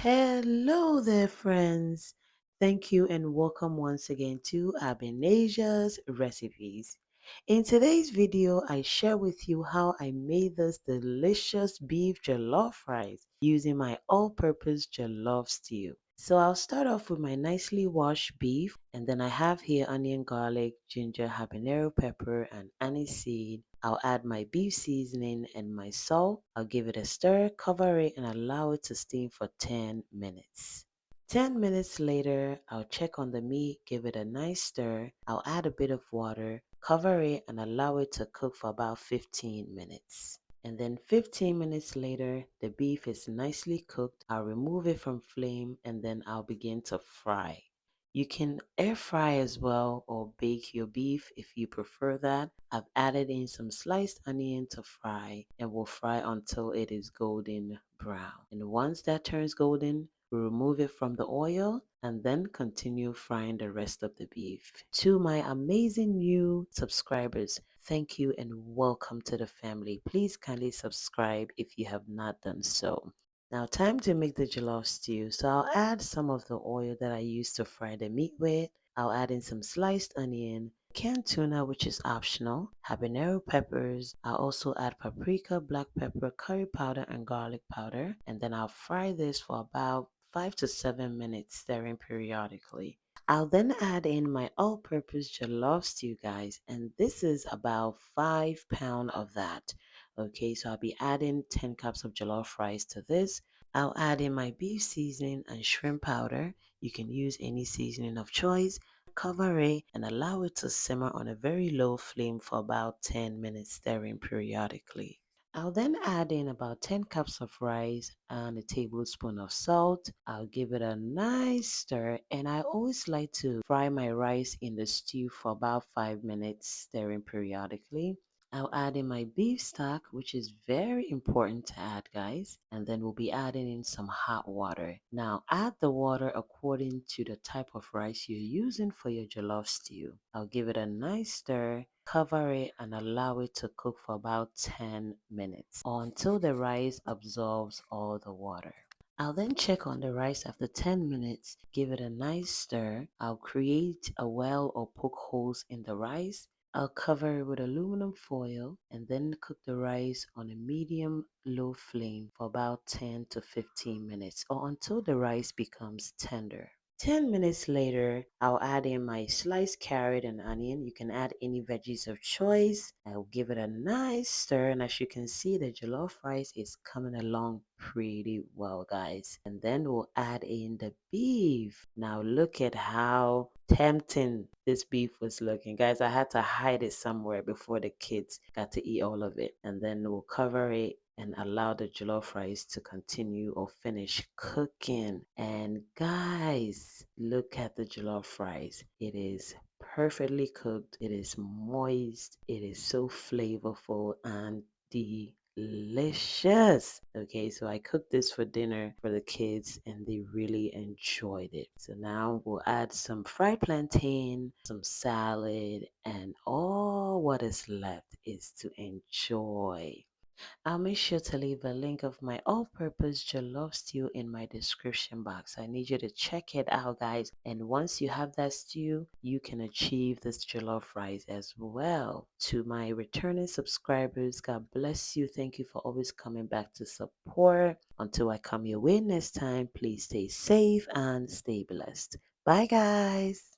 Hello there, friends. Thank you and welcome once again to Habenero's Recipes. In today's video, I share with you how I made this delicious beef jollof rice using my all-purpose jollof stew. So I'll start off with my nicely washed beef, and then I have here onion, garlic, ginger, habanero pepper, and aniseed. I'll add my beef seasoning and my salt. I'll give it a stir, cover it, and allow it to steam for 10 minutes. 10 minutes later, I'll check on the meat, give it a nice stir. I'll add a bit of water, cover it, and allow it to cook for about 15 minutes. And then 15 minutes later, the beef is nicely cooked. I'll remove it from flame and then I'll begin to fry. You can air fry as well or bake your beef if you prefer that. I've added in some sliced onion to fry and we'll fry until it is golden brown. And once that turns golden, we remove it from the oil and then continue frying the rest of the beef. To my amazing new subscribers, thank you and welcome to the family. Please kindly subscribe if you have not done so. Now, time to make the jollof stew. So I'll add some of the oil that I used to fry the meat with. I'll add in some sliced onion, canned tuna, which is optional, habanero peppers. I'll also add paprika, black pepper, curry powder, and garlic powder. And then I'll fry this for about 5 to 7 minutes, stirring periodically. I'll then add in my all-purpose jollof stew, guys, and this is about 5 pounds of that. Okay, so I'll be adding 10 cups of jollof rice to this. I'll add in my beef seasoning and shrimp powder. You can use any seasoning of choice. Cover it and allow it to simmer on a very low flame for about 10 minutes, stirring periodically. I'll then add in about 10 cups of rice and a tablespoon of salt. I'll give it a nice stir, and I always like to fry my rice in the stew for about 5 minutes, stirring periodically. I'll add in my beef stock, which is very important to add, guys. And then we'll be adding in some hot water. Now, add the water according to the type of rice you're using for your jollof stew. I'll give it a nice stir, cover it, and allow it to cook for about 10 minutes or until the rice absorbs all the water. I'll then check on the rice after 10 minutes, give it a nice stir. I'll create a well or poke holes in the rice. I'll cover it with aluminum foil and then cook the rice on a medium low flame for about 10 to 15 minutes or until the rice becomes tender. 10 minutes later, I'll add in my sliced carrot and onion. You can add any veggies of choice. I'll give it a nice stir, and as you can see, the jollof rice is coming along pretty well, guys. And then we'll add in the beef. Now look at how tempting this beef was looking, guys. I had to hide it somewhere before the kids got to eat all of it. And then we'll cover it and allow the jollof rice to continue or finish cooking. And guys, look at the jollof rice. It is perfectly cooked. It is moist. It is so flavorful and delicious. Okay, so I cooked this for dinner for the kids and they really enjoyed it. So now we'll add some fried plantain, some salad, and all what is left is to enjoy. I'll make sure to leave a link of my all-purpose jollof stew in my description box. I need you to check it out, guys. And once you have that stew, you can achieve this jollof rice as well. To my returning subscribers, God bless you. Thank you for always coming back to support. Until I come your way next time, please stay safe and stay blessed. Bye, guys.